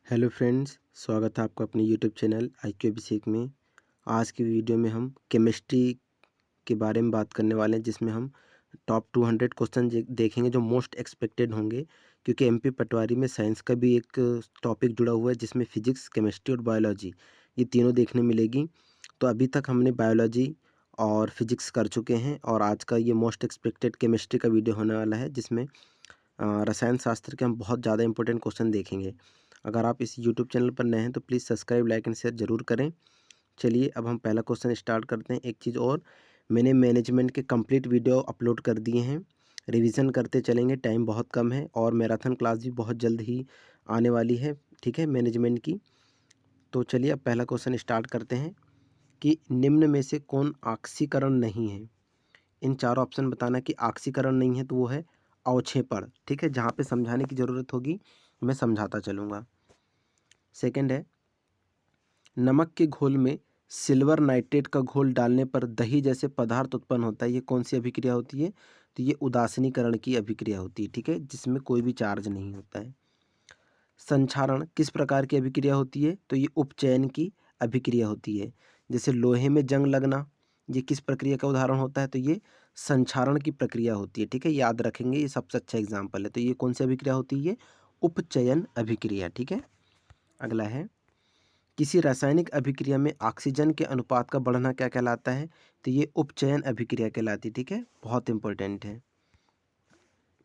Hello friends, स्वागत है आपका अपने यूट्यूब चैनल IQ अभिषेक में। आज की वीडियो में हम केमिस्ट्री के बारे में बात करने वाले हैं, जिसमें हम टॉप 200 क्वेश्चन देखेंगे जो मोस्ट एक्सपेक्टेड होंगे, क्योंकि एमपी पटवारी में साइंस का भी एक टॉपिक जुड़ा हुआ है, जिसमें फिजिक्स, केमिस्ट्री और बायोलॉजी ये तीनों देखने मिलेगी। तो अभी तक हमने बायोलॉजी और फिजिक्स कर चुके हैं, और आज का ये मोस्ट एक्सपेक्टेड केमिस्ट्री का वीडियो होने वाला है, जिसमें रसायन शास्त्र के हम बहुत ज़्यादा इंपॉर्टेंट क्वेश्चन देखेंगे। अगर आप इस यूट्यूब चैनल पर नए हैं तो please subscribe, like and share ज़रूर करें। चलिए अब हम पहला क्वेश्चन स्टार्ट करते हैं। एक चीज़ और, मैंने मैनेजमेंट के कंप्लीट वीडियो अपलोड कर दिए हैं, रिवीजन करते चलेंगे, टाइम बहुत कम है और मैराथन क्लास भी बहुत जल्द ही आने वाली है, ठीक है, मैनेजमेंट की। तो चलिए अब पहला क्वेश्चन स्टार्ट करते हैं कि निम्न में से कौन ऑक्सीकरण नहीं है। इन चारों ऑप्शन बताना कि ऑक्सीकरण नहीं है, तो वो है अवक्षेपण, ठीक है। जहाँ पे समझाने की ज़रूरत होगी मैं समझाता चलूँगा। सेकंड है, नमक के घोल में सिल्वर नाइट्रेट का घोल डालने पर दही जैसे पदार्थ उत्पन्न होता है, ये कौन सी अभिक्रिया होती है? तो ये उदासीनीकरण की अभिक्रिया होती है, ठीक है, जिसमें कोई भी चार्ज नहीं होता है। संक्षारण किस प्रकार की अभिक्रिया होती है? तो ये उपचयन की अभिक्रिया होती है। जैसे लोहे में जंग लगना, ये किस प्रक्रिया का उदाहरण होता है? तो ये संक्षारण की प्रक्रिया होती है, ठीक है, याद रखेंगे, ये सबसे अच्छा एग्जाम्पल है। तो ये कौन सी अभिक्रिया होती है? उपचयन अभिक्रिया, ठीक है। अगला है, किसी रासायनिक अभिक्रिया में ऑक्सीजन के अनुपात का बढ़ना क्या कहलाता है? तो ये उपचयन अभिक्रिया कहलाती है, ठीक है, बहुत इंपॉर्टेंट है।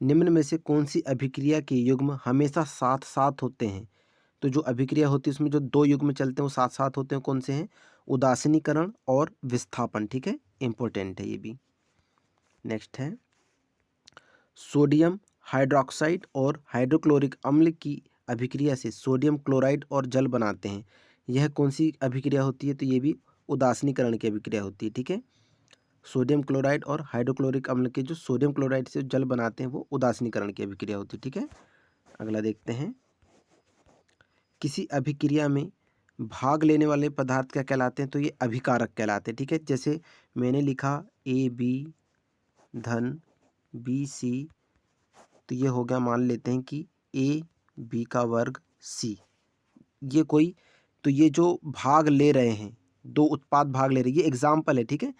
निम्न में से कौन सी अभिक्रिया के युग्म हमेशा साथ साथ होते हैं? तो जो अभिक्रिया होती है उसमें जो दो युग्म चलते हैं वो साथ साथ होते हैं, कौन से हैं? उदासीनीकरण और विस्थापन, ठीक है, इंपॉर्टेंट है ये भी। नेक्स्ट है, सोडियम हाइड्रोक्साइड और हाइड्रोक्लोरिक अम्ल की अभिक्रिया से सोडियम क्लोराइड और जल बनाते हैं, यह कौन सी अभिक्रिया होती है? तो ये भी उदासीनीकरण की अभिक्रिया होती है, ठीक है। सोडियम क्लोराइड और हाइड्रोक्लोरिक अम्ल के जो सोडियम क्लोराइड से जल बनाते हैं वो उदासीनीकरण की अभिक्रिया होती है, ठीक है। अगला देखते हैं, किसी अभिक्रिया में भाग लेने वाले पदार्थ क्या कहलाते हैं? तो ये अभिकारक कहलाते हैं, ठीक है। जैसे मैंने लिखा AB धन BC, तो ये हो गया, मान लेते हैं कि AB का वर्ग C, ये कोई, तो ये जो भाग ले रहे हैं, दो उत्पाद भाग ले रहे हैं, ये एग्जाम्पल है, ठीक है।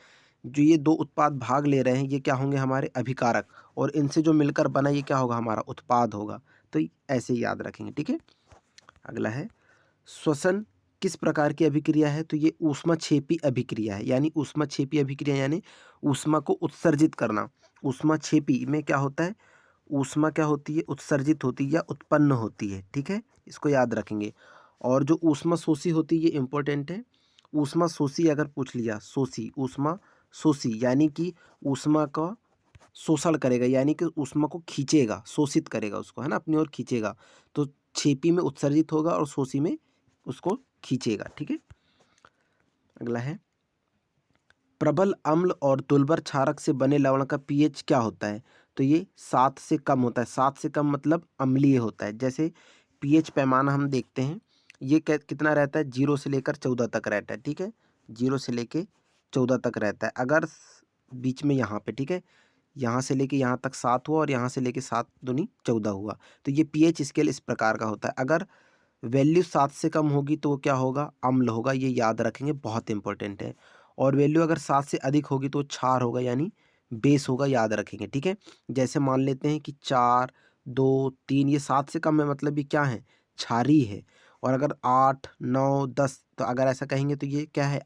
जो ये दो उत्पाद भाग ले रहे हैं ये क्या होंगे? हमारे अभिकारक, और इनसे जो मिलकर बना ये क्या होगा? हमारा उत्पाद होगा। तो ऐसे ही याद रखेंगे, ठीक है। अगला है, श्वसन किस प्रकार की अभिक्रिया है? तो ये ऊष्माक्षेपी अभिक्रिया है, यानी ऊष्माक्षेपी अभिक्रिया यानी ऊष्मा को उत्सर्जित करना। ऊष्माक्षेपी में क्या होता है? ऊष्मा क्या होती है? उत्सर्जित होती है या उत्पन्न होती है, ठीक है, इसको याद रखेंगे। और जो ऊष्मा शोषी होती है ये इंपॉर्टेंट है। ऊष्मा शोषी अगर पूछ लिया, शोषी, ऊष्मा शोषी यानी कि ऊष्मा का शोषण करेगा, यानी कि ऊष्मा को खींचेगा, शोषित करेगा उसको, है ना, अपनी ओर खींचेगा। तो छेपी में उत्सर्जित होगा और शोषी में उसको खींचेगा, ठीक है। अगला है, प्रबल अम्ल और दुर्बल क्षारक से बने लवण का पीएच क्या होता है? तो ये 7 से कम होता है। 7 से कम मतलब अम्लीय होता है। जैसे पीएच पैमाना हम देखते हैं, ये कितना रहता है? 0 से लेकर 14 तक रहता है, ठीक है, 0 से लेकर 14 तक रहता है। अगर बीच में यहाँ पे, ठीक है, यहाँ से लेके यहाँ तक 7 हुआ और यहाँ से लेके 7 दूनी 14 हुआ, तो ये पीएच स्केल इस प्रकार का होता है। अगर वैल्यू 7 से कम होगी तो वो क्या होगा? अम्ल होगा, ये याद रखेंगे, बहुत इंपॉर्टेंट है। और वैल्यू अगर 7 से अधिक होगी तो क्षार होगा, यानी बेस होगा, याद रखेंगे, ठीक है। जैसे मान लेते हैं कि 4, 2, 3, ये 7 से कम है, मतलब ये क्या है? क्षारीय है। और अगर 8, 9, 10, तो अगर ऐसा कहेंगे तो ये क्या है?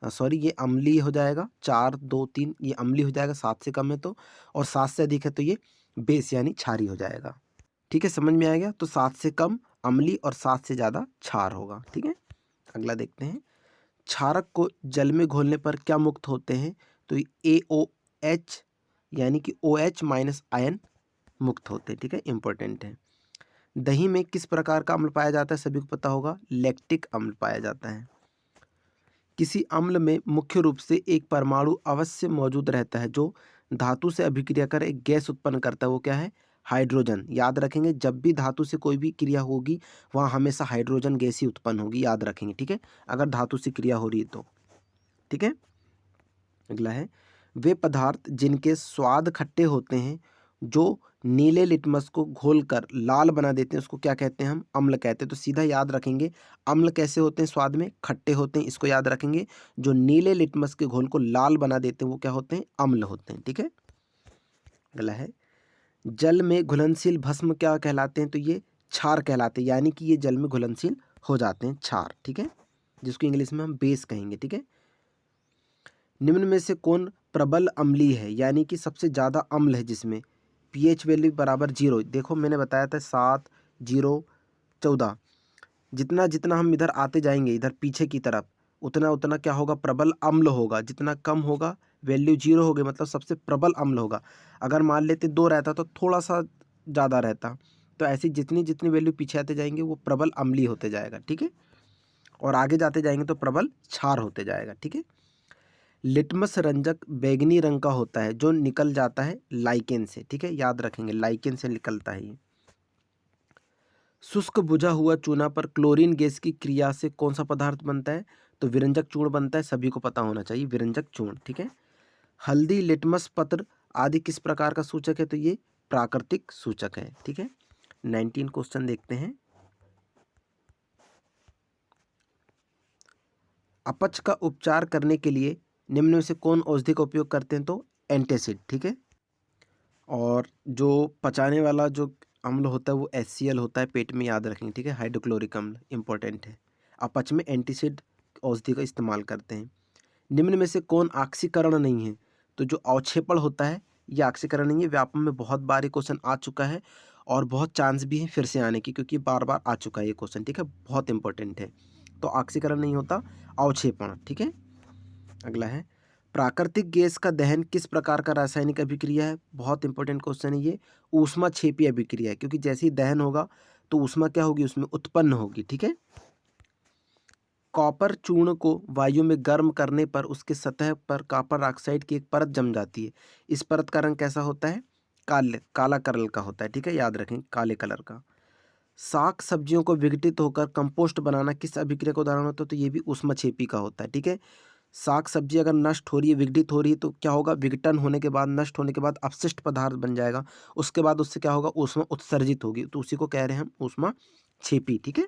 सॉरी, ये अम्लीय हो जाएगा। 4, 2, 3 ये अम्लीय हो जाएगा, 7 से कम है तो, और 7 से अधिक है तो ये बेस यानी क्षारीय हो जाएगा, ठीक है, समझ में आ गया। तो 7 से कम अम्लीय और 7 से ज़्यादा क्षार होगा, ठीक है। अगला देखते हैं, क्षारक को जल में घोलने पर क्या मुक्त होते हैं? तो AOH यानी कि OH माइनस आयन मुक्त होते हैं, ठीक है, इंपॉर्टेंट है। दही में किस प्रकार का अम्ल पाया जाता है? सभी को पता होगा, लैक्टिक अम्ल पाया जाता है। किसी अम्ल में मुख्य रूप से एक परमाणु अवश्य मौजूद रहता है जो धातु से अभिक्रिया कर एक गैस उत्पन्न करता है, वो क्या है? हाइड्रोजन। याद रखेंगे, जब भी धातु से कोई भी क्रिया होगी वहाँ हमेशा हाइड्रोजन गैस ही उत्पन्न होगी, याद रखेंगे, ठीक है, अगर धातु से क्रिया हो रही है तो, ठीक है। अगला है, वे पदार्थ जिनके स्वाद खट्टे होते हैं जो नीले लिटमस को घोलकर लाल बना देते हैं उसको क्या कहते हैं हम? अम्ल कहते हैं। तो सीधा याद रखेंगे अम्ल कैसे होते हैं? स्वाद में खट्टे होते हैं, इसको याद रखेंगे। जो नीले लिटमस के घोल को लाल बना देते हैं वो क्या होते हैं? अम्ल होते हैं। ठीक है, अगला है जल में घुलनशील भस्म क्या कहलाते हैं? तो ये क्षार कहलाते हैं, यानी कि ये जल में घुलनशील हो जाते हैं, क्षार। ठीक है, जिसको इंग्लिश में हम बेस कहेंगे। ठीक है, निम्न में से कौन प्रबल अम्लीय है, यानी कि सबसे ज़्यादा अम्ल है, जिसमें पीएच वैल्यू बराबर 0। देखो मैंने बताया था 7, 0, 14, जितना जितना हम इधर आते जाएंगे इधर पीछे की तरफ उतना उतना क्या होगा? प्रबल अम्ल होगा। जितना कम होगा वैल्यू 0 हो गई, मतलब सबसे प्रबल अम्ल होगा। अगर मान लेते 2 रहता तो थोड़ा सा ज़्यादा रहता। तो ऐसी जितनी जितनी वैल्यू पीछे आते जाएंगे वो प्रबल अम्लीय होते जाएगा। ठीक है, और आगे जाते जाएंगे तो प्रबल क्षार होते जाएगा। ठीक है, लिटमस रंजक बैंगनी रंग का होता है जो निकल जाता है लाइकेन से। ठीक है, याद रखेंगे लाइकेन से निकलता है ये। शुष्क बुझा हुआ चूना पर क्लोरीन गैस की क्रिया से कौन सा पदार्थ बनता है? तो विरंजक चूर्ण बनता है, सभी को पता होना चाहिए विरंजक चूर्ण। ठीक है, हल्दी, लिटमस पत्र आदि किस प्रकार का सूचक है? तो ये प्राकृतिक सूचक है। ठीक है, 19 क्वेश्चन देखते हैं। अपच का उपचार करने के लिए निम्न में से कौन औषधि का उपयोग करते हैं? तो एंटासिड। ठीक है, और जो पचाने वाला जो अम्ल होता है वो HCl होता है, पेट में याद रखेंगे। ठीक है, हाइड्रोक्लोरिक अम्ल इंपॉर्टेंट है। अपच में एंटासिड औषधि का इस्तेमाल करते हैं। निम्न में से कौन ऑक्सीकरण नहीं है? तो जो अवक्षेपण होता है ये ऑक्सीकरण नहीं है। व्यापम में बहुत बार ये क्वेश्चन आ चुका है और बहुत चांस भी है फिर से आने की, क्योंकि बार बार आ चुका है ये क्वेश्चन। ठीक है, बहुत इंपॉर्टेंट है। तो ऑक्सीकरण नहीं होता, अवक्षेपण। ठीक है, अगला है प्राकृतिक गैस का दहन किस प्रकार का रासायनिक अभिक्रिया है? बहुत इंपॉर्टेंट क्वेश्चन है ये। ऊष्माक्षेपी अभिक्रिया है, क्योंकि जैसे ही दहन होगा तो ऊष्मा क्या होगी? उसमें उत्पन्न होगी। ठीक है, कॉपर चूर्ण को वायु में गर्म करने पर उसके सतह पर कॉपर ऑक्साइड की एक परत जम जाती है। इस परत का रंग कैसा होता है? काला कलर का होता है। ठीक है, याद रखें काले कलर का। साग सब्जियों को विघटित होकर कंपोस्ट बनाना किस अभिक्रिया का उदाहरण होता है? तो ये भी ऊष्माक्षेपी का होता है। ठीक है, साग सब्जी अगर नष्ट हो रही है, विघटित हो रही है, तो क्या होगा? विघटन होने के बाद, नष्ट होने के बाद अपशिष्ट पदार्थ बन जाएगा। उसके बाद उससे क्या होगा? ऊष्मा उत्सर्जित होगी, तो उसी को कह रहे हैं हम ऊष्माक्षेपी। ठीक है,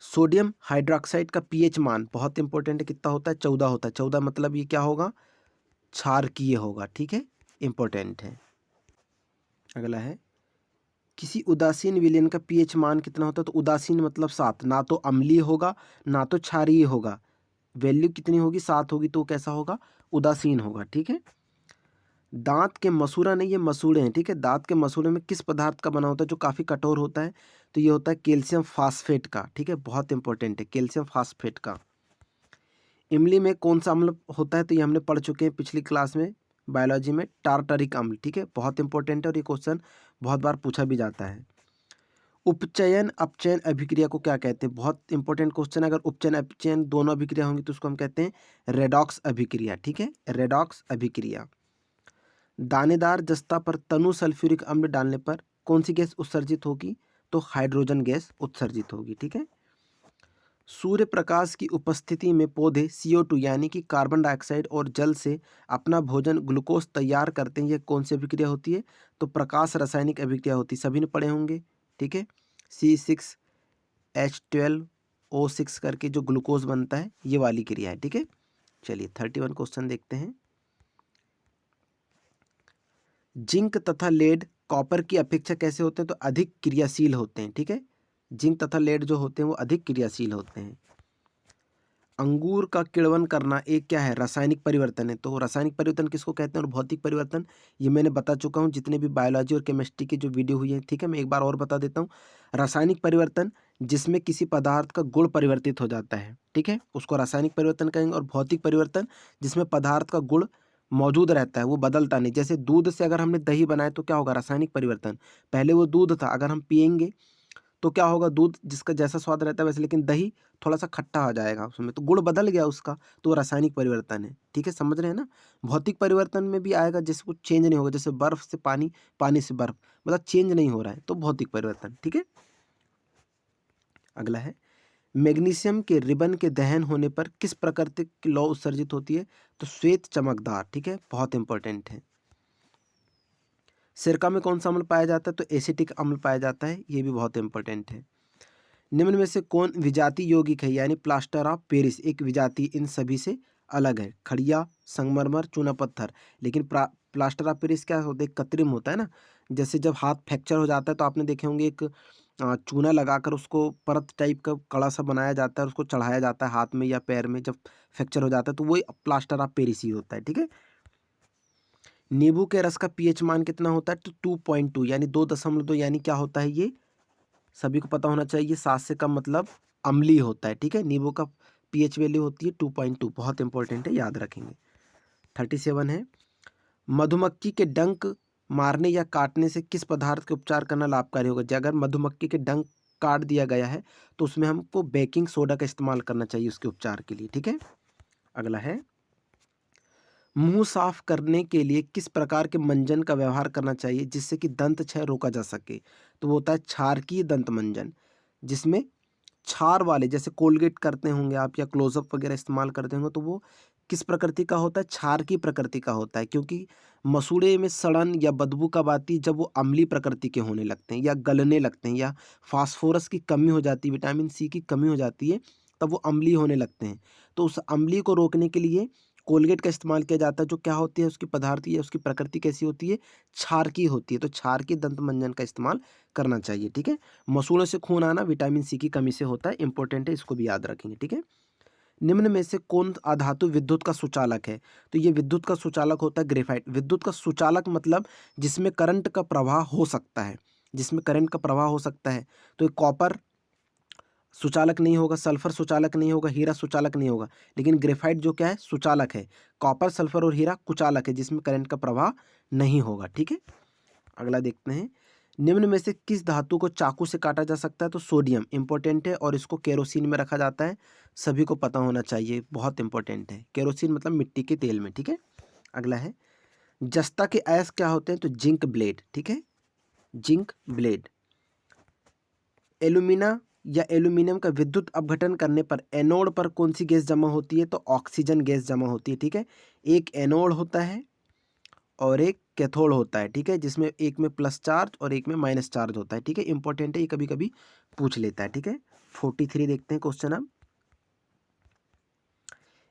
सोडियम हाइड्रोक्साइड का पीएच मान बहुत इंपॉर्टेंट है, कितना होता है? 14 होता है। 14 मतलब ये क्या होगा? क्षारकीय होगा। ठीक है, इंपॉर्टेंट है। अगला है किसी उदासीन विलयन का पीएच मान कितना होता है? तो उदासीन मतलब 7, ना तो अम्लीय होगा ना तो क्षारीय होगा। वैल्यू कितनी होगी? 7 होगी, तो कैसा होगा? उदासीन होगा। ठीक है, दांत के मसूड़ा नहीं, ये मसूड़े हैं। ठीक है, दांत के मसूड़े में किस पदार्थ का बना होता है जो काफ़ी कठोर होता है? तो ये होता है कैल्शियम फास्फेट का। ठीक है, बहुत इंपॉर्टेंट है कैल्शियम फास्फेट का। इमली में कौन सा अम्ल होता है? तो ये हमने पढ़ चुके हैं पिछली क्लास में बायोलॉजी में, टार्टरिक अम्ल। ठीक है, बहुत इंपॉर्टेंट है और ये क्वेश्चन बहुत बार पूछा भी जाता है। उपचयन अपचयन अभिक्रिया को क्या कहते हैं? बहुत इंपॉर्टेंट क्वेश्चन है। अगर उपचयन अपचयन दोनों अभिक्रिया होंगी तो उसको हम कहते हैं रेडॉक्स अभिक्रिया। ठीक है, रेडॉक्स अभिक्रिया। दानेदार जस्ता पर तनु सल्फ्यूरिक अम्ल डालने पर कौन सी गैस उत्सर्जित होगी? तो हाइड्रोजन गैस उत्सर्जित होगी। ठीक है, सूर्य प्रकाश की उपस्थिति में पौधे CO2 यानी कि कार्बन डाइऑक्साइड और जल से अपना भोजन ग्लूकोज तैयार करते हैं। यह कौन सी अभिक्रिया होती है? तो प्रकाश रासायनिक अभिक्रिया होती है, सभी ने पढ़े होंगे। ठीक है, C6H12O6 करके जो ग्लूकोज बनता है ये वाली क्रिया है। ठीक है, चलिए 31 क्वेश्चन देखते हैं। जिंक तथा लेड कॉपर की अपेक्षा कैसे होते हैं? तो अधिक क्रियाशील होते हैं। ठीक है, जिंक तथा लेड जो होते हैं वो अधिक क्रियाशील होते हैं। अंगूर का किण्वन करना एक क्या है? रासायनिक परिवर्तन है। तो रासायनिक परिवर्तन किसको कहते हैं और भौतिक परिवर्तन ये मैंने बता चुका हूँ जितने भी बायोलॉजी और केमिस्ट्री की जो वीडियो हुई है। ठीक है, मैं एक बार और बता देता हूँ। रासायनिक परिवर्तन जिसमें किसी पदार्थ का गुण परिवर्तित हो जाता है, ठीक है, उसको रासायनिक परिवर्तन कहेंगे। और भौतिक परिवर्तन जिसमें पदार्थ का गुण मौजूद रहता है, वो बदलता नहीं। जैसे दूध से अगर हमने दही बनाया तो क्या होगा? रासायनिक परिवर्तन। पहले वो दूध था, अगर हम पियेंगे तो क्या होगा? दूध जिसका जैसा स्वाद रहता है वैसे, लेकिन दही थोड़ा सा खट्टा आ जाएगा उसमें, तो गुण बदल गया उसका, तो वो रासायनिक परिवर्तन है। ठीक है, समझ रहे हैं ना? भौतिक परिवर्तन में भी आएगा, जैसे कुछ चेंज नहीं होगा, जैसे बर्फ से पानी, पानी से बर्फ, मतलब चेंज नहीं हो रहा है, तो भौतिक परिवर्तन। ठीक है, अगला है मैग्नीशियम के रिबन के दहन होने पर किस प्राकृतिक लौ उत्सर्जित होती है? तो श्वेत चमकदार। ठीक है, बहुत इंपॉर्टेंट है। सिरका में कौन सा अम्ल पाया जाता है? तो एसिटिक अम्ल पाया जाता है, ये भी बहुत इंपॉर्टेंट है। निम्न में से कौन विजातीय यौगिक है यानी प्लास्टर ऑफ पेरिस एक विजातीय इन सभी से अलग है? खड़िया, संगमरमर, चूना पत्थर। लेकिन प्लास्टर ऑफ पेरिस क्या होता है? कृत्रिम होता है ना, जैसे जब हाथ फ्रैक्चर हो जाता है तो आपने देखे होंगे एक चूना लगाकर उसको परत टाइप का कड़ा सा बनाया जाता है, उसको चढ़ाया जाता है हाथ में या पैर में, जब फ्रैक्चर हो जाता है तो वही प्लास्टर ऑफ पेरिस ही होता है, ठीक है। नींबू के रस का पीएच मान कितना होता है? तो 2.2 यानी 2.2 यानी क्या होता है ये? सभी को पता होना चाहिए, 7 से कम मतलब अम्लीय होता है, ठीक है। नींबू का पीएच वैल्यू होती है 2.2, बहुत इंपॉर्टेंट है, याद रखेंगे। 37 है, मधुमक्खी के डंक मारने या काटने से किस पदार्थ के उपचार करना लाभकारी होगा? अगर मधुमक्खी के डंक काट दिया गया है तो उसमें हमको बेकिंग सोडा का इस्तेमाल करना चाहिए उसके उपचार के लिए, ठीक है। अगला है, मुंह साफ करने के लिए किस प्रकार के मंजन का व्यवहार करना चाहिए जिससे कि दंत क्षय रोका जा सके? तो वो होता है क्षारकीय दंत मंजन, जिसमें क्षार वाले, जैसे कोलगेट करते होंगे आप या क्लोजअप वगैरह इस्तेमाल करते होंगे, तो वो किस प्रकृति का होता है? क्षार की प्रकृति का होता है, क्योंकि मसूड़े में सड़न या बदबू कब आती है? जब वो अम्लीय प्रकृति के होने लगते हैं या गलने लगते हैं या फास्फोरस की कमी हो जाती है, विटामिन सी की कमी हो जाती है, तब वो अम्लीय होने लगते हैं। तो उस अम्लीय को रोकने के लिए कोलगेट का इस्तेमाल किया जाता है, जो क्या होती है उसकी पदार्थ या उसकी प्रकृति कैसी होती है? क्षार की होती है। तो क्षार की दंत मंजन का इस्तेमाल करना चाहिए, ठीक है। मसूड़ों से खून आना विटामिन सी की कमी से होता है, इंपॉर्टेंट है, इसको भी याद रखेंगे, ठीक है। निम्न में से कौन अधातु विद्युत का सुचालक है? तो ये विद्युत का सुचालक होता है ग्रेफाइट। विद्युत का सुचालक मतलब जिसमें करंट का प्रवाह हो सकता है, जिसमें करंट का प्रवाह हो सकता है। तो ये कॉपर सुचालक नहीं होगा, सल्फर सुचालक नहीं होगा, हीरा सुचालक नहीं होगा, लेकिन ग्रेफाइट जो क्या है? सुचालक है। कॉपर, सल्फर और हीरा कुचालक है, जिसमें करंट का प्रवाह नहीं होगा, ठीक है। अगला देखते हैं, निम्न में से किस धातु को चाकू से काटा जा सकता है? तो सोडियम इंपॉर्टेंट है, और इसको केरोसिन में रखा जाता है, सभी को पता होना चाहिए, बहुत इंपॉर्टेंट है। केरोसिन मतलब मिट्टी के तेल में, ठीक है। अगला है, जस्ता के अयस्क क्या होते हैं? तो जिंक ब्लेड, ठीक है, जिंक ब्लेड। एल्यूमिना या एल्यूमिनियम का विद्युत अपघटन करने पर एनोड पर कौन सी गैस जमा होती है? तो ऑक्सीजन गैस जमा होती है, ठीक है। एक एनोड होता है और एक कैथोड होता है, ठीक है, जिसमें एक में प्लस चार्ज और एक में माइनस चार्ज होता है, ठीक है, इंपॉर्टेंट है, ये कभी कभी पूछ लेता है, ठीक है। 43 देखते हैं क्वेश्चन अब,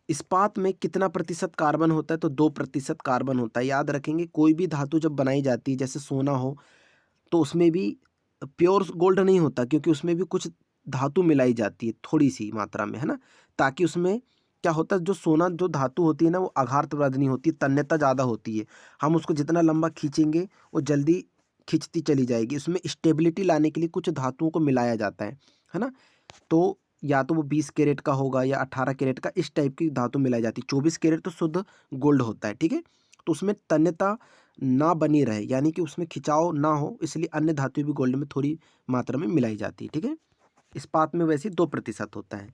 इस्पात में कितना प्रतिशत कार्बन होता है? तो 2% कार्बन होता है, याद रखेंगे। कोई भी धातु जब बनाई जाती है, जैसे सोना हो, तो उसमें भी प्योर गोल्ड नहीं होता, क्योंकि उसमें भी कुछ धातु मिलाई जाती है थोड़ी सी मात्रा में, है ना, ताकि उसमें क्या होता है, जो सोना जो धातु होती है ना, वो आघातवादिनी होती है, तन्यता ज़्यादा होती है। हम उसको जितना लंबा खींचेंगे वो जल्दी खिंचती चली जाएगी। उसमें स्टेबिलिटी लाने के लिए कुछ धातुओं को मिलाया जाता है ना। तो या तो वो 20 कैरेट का होगा या 18 कैरेट का, इस टाइप की धातु मिलाई जाती है। 24 कैरेट तो शुद्ध गोल्ड होता है, ठीक है। तो उसमें तन्यता ना बनी रहे, यानी कि उसमें खिंचाव ना हो, इसलिए अन्य धातु भी गोल्ड में थोड़ी मात्रा में मिलाई जाती है, ठीक है। इस्पात में वैसे 2% होता है।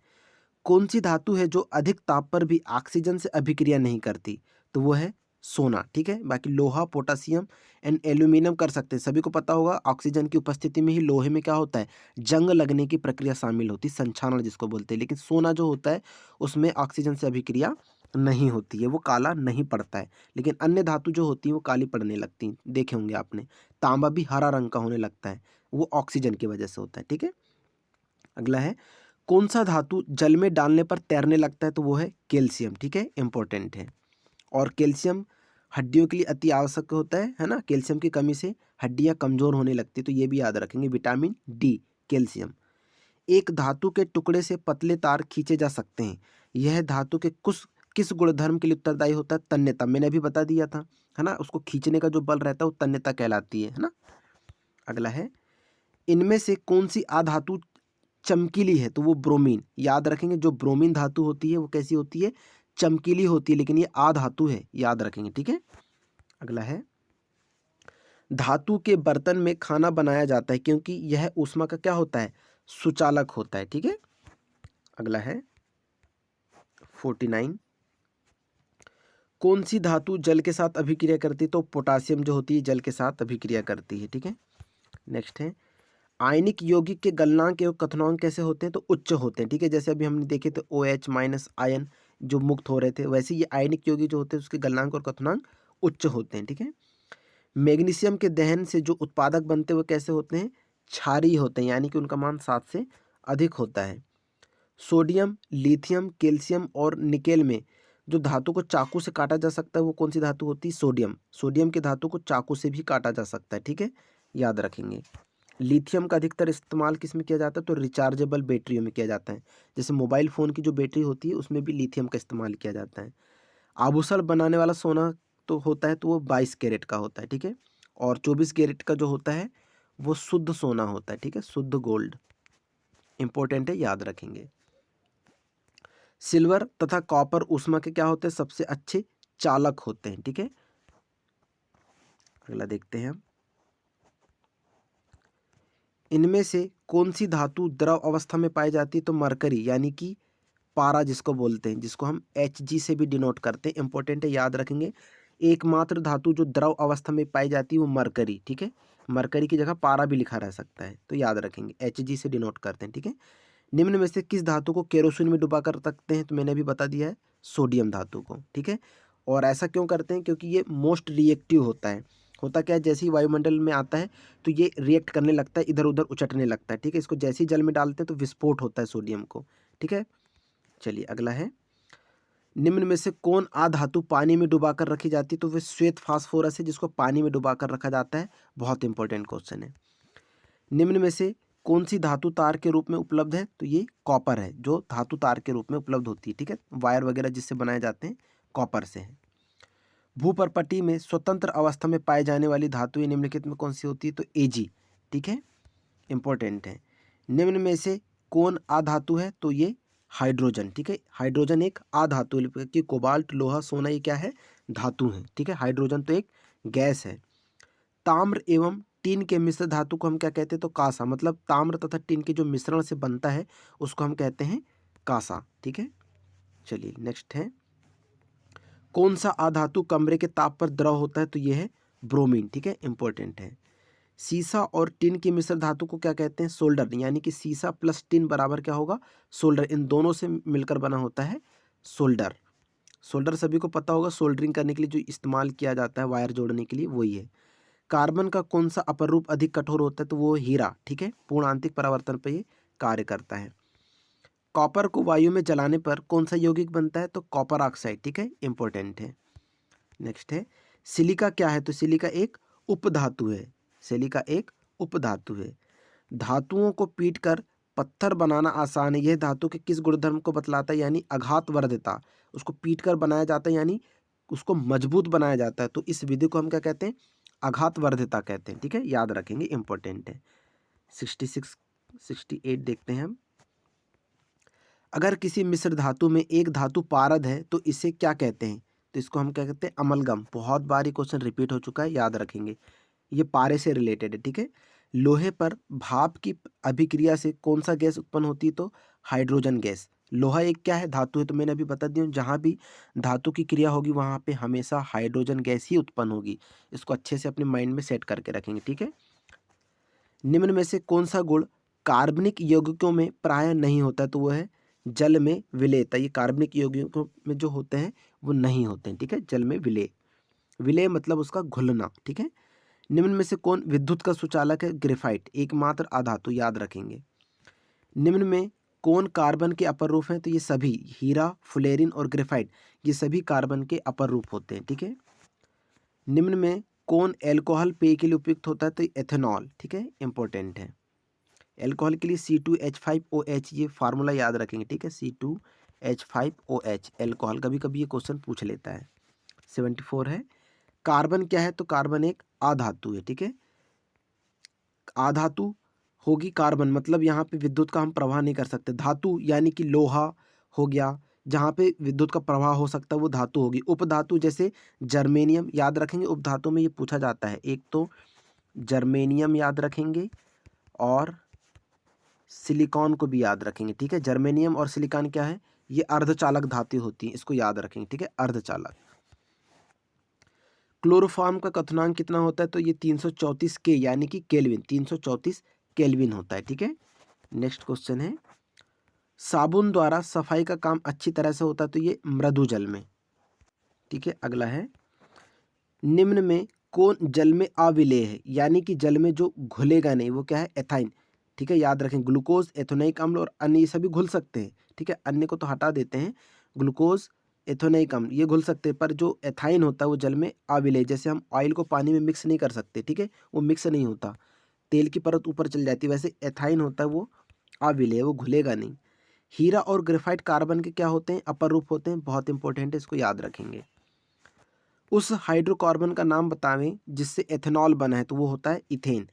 कौन सी धातु है जो अधिक ताप पर भी ऑक्सीजन से अभिक्रिया नहीं करती? तो वो है सोना, ठीक है। बाकी लोहा, पोटासियम एंड एल्यूमिनियम कर सकते हैं, सभी को पता होगा। ऑक्सीजन की उपस्थिति में ही लोहे में क्या होता है? जंग लगने की प्रक्रिया शामिल होती है, संक्षारण जिसको बोलते हैं। लेकिन सोना जो होता है उसमें ऑक्सीजन से अभिक्रिया नहीं होती है, वो काला नहीं पड़ता है। लेकिन अन्य धातु जो होती है वो काली पड़ने लगती हैं, देखे होंगे आपने। तांबा भी हरा रंग का होने लगता है, वो ऑक्सीजन की वजह से होता है, ठीक है। अगला है, कौन सा धातु जल में डालने पर तैरने लगता है? तो वो है कैल्शियम, ठीक है, इंपॉर्टेंट है। और कैल्शियम हड्डियों के लिए अति आवश्यक होता है ना। कैल्शियम की कमी से हड्डियां कमजोर होने लगती है, तो ये भी याद रखेंगे। Vitamin D, calcium. एक धातु के टुकड़े से पतले तार खींचे जा सकते हैं, यह धातु के कुछ किस गुणधर्म के लिए उत्तरदायी होता है? तन्यता, मैंने अभी बता दिया था, है ना। उसको खींचने का जो बल रहता है वो तन्यता कहलाती है ना। अगला है, इनमें से कौन सी अधातु चमकीली है? तो वो ब्रोमीन, याद रखेंगे। जो ब्रोमीन धातु होती है वो कैसी होती है? चमकीली होती है, लेकिन ये अधातु है, याद रखेंगे, ठीक है। अगला है, धातु के बर्तन में खाना बनाया जाता है क्योंकि यह ऊष्मा का क्या होता है? सुचालक होता है, ठीक है। अगला है 49, कौन सी धातु जल के साथ अभिक्रिया करती है? तो पोटासियम जो होती है जल के साथ अभिक्रिया करती है, ठीक है। नेक्स्ट है, आयनिक यौगिक के गलनांक एवं क्वथनांक कैसे होते हैं? तो उच्च होते हैं, ठीक है। जैसे अभी हमने देखे थे OH माइनस आयन जो मुक्त हो रहे थे, वैसे ये आयनिक यौगिक जो होते हैं उसके गलनांक और क्वथनांक उच्च होते हैं, ठीक है। मैग्नीशियम के दहन से जो उत्पादक बनते हैं वो कैसे होते हैं? क्षारीय होते हैं, यानी कि उनका मान 7 से अधिक होता है। सोडियम, लिथियम, कैल्शियम और निकेल में जो धातु को चाकू से काटा जा सकता है वो कौन सी धातु होती है? सोडियम। सोडियम की धातु को चाकू से भी काटा जा सकता है, ठीक है, याद रखेंगे। लिथियम का अधिकतर इस्तेमाल किस में किया जाता है? तो रिचार्जेबल बैटरियों में किया जाता है। जैसे मोबाइल फ़ोन की जो बैटरी होती है उसमें भी लिथियम का इस्तेमाल किया जाता है। आभूषण बनाने वाला सोना तो होता है, तो वो 22 कैरेट का होता है, ठीक है, और 24 कैरेट का जो होता है वो शुद्ध सोना होता है, ठीक है, शुद्ध गोल्ड। इंपॉर्टेंट है, याद रखेंगे। सिल्वर तथा कॉपर ऊष्मा के क्या होते हैं? सबसे अच्छे चालक होते हैं, ठीक है। अगला देखते हैं हम। इनमें से कौन सी धातु द्रव अवस्था में पाई जाती है? तो मरकरी, यानी कि पारा जिसको बोलते हैं, जिसको हम Hg से भी डिनोट करते हैं। इंपॉर्टेंट है, याद रखेंगे। एकमात्र धातु जो द्रव अवस्था में पाई जाती है वो मरकरी, ठीक है। मरकरी की जगह पारा भी लिखा रह सकता है, तो याद रखेंगे, Hg से डिनोट करते हैं, ठीक है। निम्न में से किस धातु को केरोसिन में डुबा कर रखते हैं? तो मैंने अभी बता दिया है, सोडियम धातु को, ठीक है। और ऐसा क्यों करते हैं? क्योंकि ये मोस्ट रिएक्टिव होता है। होता क्या है, जैसे ही वायुमंडल में आता है तो ये रिएक्ट करने लगता है, इधर उधर उचटने लगता है, ठीक है। इसको जैसे ही जल में डालते हैं तो विस्फोट होता है सोडियम को, ठीक है। चलिए अगला है, निम्न में से कौन अधातु पानी में डुबाकर रखी जाती है? तो वह श्वेत फास्फोरस है, जिसको पानी में डुबाकर रखा जाता है। बहुत इंपॉर्टेंट क्वेश्चन है। निम्न में से कौन सी धातु तार के रूप में उपलब्ध है? तो ये कॉपर है, जो धातु तार के रूप में उपलब्ध होती है, ठीक है। वायर वगैरह जिससे बनाए जाते हैं कॉपर से है। भूपर्पटी में स्वतंत्र अवस्था में पाए जाने वाली धातु निम्नलिखित में कौन सी होती है? तो Ag, ठीक है, इंपॉर्टेंट है। निम्न में से कौन अधातु है? तो ये हाइड्रोजन, ठीक है। हाइड्रोजन एक अधातु है कि कोबाल्ट, लोहा, सोना ये क्या है? धातु है, ठीक है। हाइड्रोजन तो एक गैस है। ताम्र एवं टीन के मिश्र धातु को हम क्या कहते हैं? तो कांसा। मतलब ताम्र तथा टीन के जो मिश्रण से बनता है उसको हम कहते हैं कांसा, ठीक है। चलिए नेक्स्ट है, कौन सा अधातु कमरे के ताप पर द्रव होता है? तो ये है ब्रोमीन, ठीक है, इंपॉर्टेंट है। सीसा और टिन की मिश्र धातु को क्या कहते हैं? सोल्डर, यानी कि सीसा प्लस टिन बराबर क्या होगा? सोल्डर। इन दोनों से मिलकर बना होता है सोल्डर। सोल्डर सभी को पता होगा, सोल्डरिंग करने के लिए जो इस्तेमाल किया जाता है वायर जोड़ने के लिए, वही है। कार्बन का कौन सा अपर रूप अधिक कठोर होता है? तो वो हीरा, ठीक है, पूर्ण आंतरिक परावर्तन पर ये कार्य करता है। कॉपर को वायु में जलाने पर कौन सा यौगिक बनता है? तो कॉपर ऑक्साइड, ठीक है, इंपॉर्टेंट है। नेक्स्ट है, सिलिका क्या है? तो सिलिका एक उपधातु है। सिलिका एक उपधातु है। धातुओं को पीटकर पत्थर बनाना आसान है, यह धातु के किस गुणधर्म को बतलाता है? यानी आघातवर्धता। उसको पीटकर बनाया जाता है, यानी उसको मजबूत बनाया जाता है, तो इस विधि को हम क्या कहते हैं? आघातवर्धता कहते हैं, ठीक है, याद रखेंगे, इंपॉर्टेंट है। 66 68 देखते हैं हम। अगर किसी मिश्र धातु में एक धातु पारद है तो इसे क्या कहते हैं? तो इसको हम क्या कहते हैं? अमलगम। बहुत बार ये क्वेश्चन रिपीट हो चुका है, याद रखेंगे, ये पारे से रिलेटेड है, ठीक है। लोहे पर भाप की अभिक्रिया से कौन सा गैस उत्पन्न होती है? तो हाइड्रोजन गैस। लोहा एक क्या है? धातु है, तो मैंने अभी बता दिया, जहाँ भी धातु की क्रिया होगी वहाँ पे हमेशा हाइड्रोजन गैस ही उत्पन्न होगी। इसको अच्छे से अपने माइंड में सेट करके रखेंगे, ठीक है। निम्न में से कौन सा गुण कार्बनिक यौगिकों में प्रायः नहीं होता? तो वो है जल में विलेयता। ये कार्बनिक यौगिकों में जो होते हैं वो नहीं होते हैं, ठीक है, जल में विलेय। विलेय मतलब उसका घुलना, ठीक है। निम्न में से कौन विद्युत का सुचालक है? ग्रेफाइट, एकमात्र अधातु, याद रखेंगे। निम्न में कौन कार्बन के अपर रूप हैं? तो ये सभी, हीरा, फ्लोरीन और ग्रेफाइट, ये सभी कार्बन के अपर रूप होते हैं, ठीक है। निम्न में कौन एल्कोहल पेय के लिए उपयुक्त होता है? तो एथेनॉल, ठीक है, इंपॉर्टेंट है। एल्कोहल के लिए C2H5OH, ये फार्मूला याद रखेंगे, ठीक है, C2H5OH एल्कोहल। कभी कभी ये क्वेश्चन पूछ लेता है। 74 है, कार्बन क्या है? तो कार्बन एक अधातु है, ठीक है। अधातु होगी कार्बन, मतलब यहाँ पे विद्युत का हम प्रवाह नहीं कर सकते। धातु यानी कि लोहा हो गया, जहाँ पे विद्युत का प्रवाह हो सकता है वो धातु होगी। उपधातु जैसे जर्मेनियम, याद रखेंगे, उपधातु में ये पूछा जाता है। एक तो जर्मेनियम याद रखेंगे और सिलिकॉन को भी याद रखेंगे, ठीक है। जर्मेनियम और सिलिकॉन क्या है? ये अर्धचालक धातु होती है, इसको याद रखेंगे, ठीक है, अर्धचालक। क्लोरोफॉर्म का क्वथनांक कितना होता है? तो ये 334 के, यानी कि केल्विन, 334 केल्विन होता है, ठीक है। नेक्स्ट क्वेश्चन है, साबुन द्वारा सफाई का काम अच्छी तरह से होता है, तो ये मृदु जल में, ठीक है। अगला है, निम्न में कौन जल में अविलेय है, यानी कि जल में जो घुलेगा नहीं वो क्या है, एथाइन। ठीक है, याद रखें ग्लूकोज, एथोनिक अम्ल और अन्य ये सभी घुल सकते हैं। ठीक है, अन्य को तो हटा देते हैं, ग्लूकोज, एथोनिक अम्ल ये घुल सकते हैं, पर जो एथाइन होता है वो जल में अविलेय। जैसे हम ऑयल को पानी में मिक्स नहीं कर सकते, ठीक है, वो मिक्स नहीं होता, तेल की परत ऊपर चल जाती है, वैसे एथाइन होता है वो अविलेय, वो घुलेगा नहीं। हीरा और ग्रेफाइट कार्बन के क्या होते हैं, अपर रूप होते हैं, बहुत इंपॉर्टेंट है, इसको याद रखेंगे। उस हाइड्रोकार्बन का नाम बतावें जिससे एथेनॉल बना है, तो वो होता है इथेन।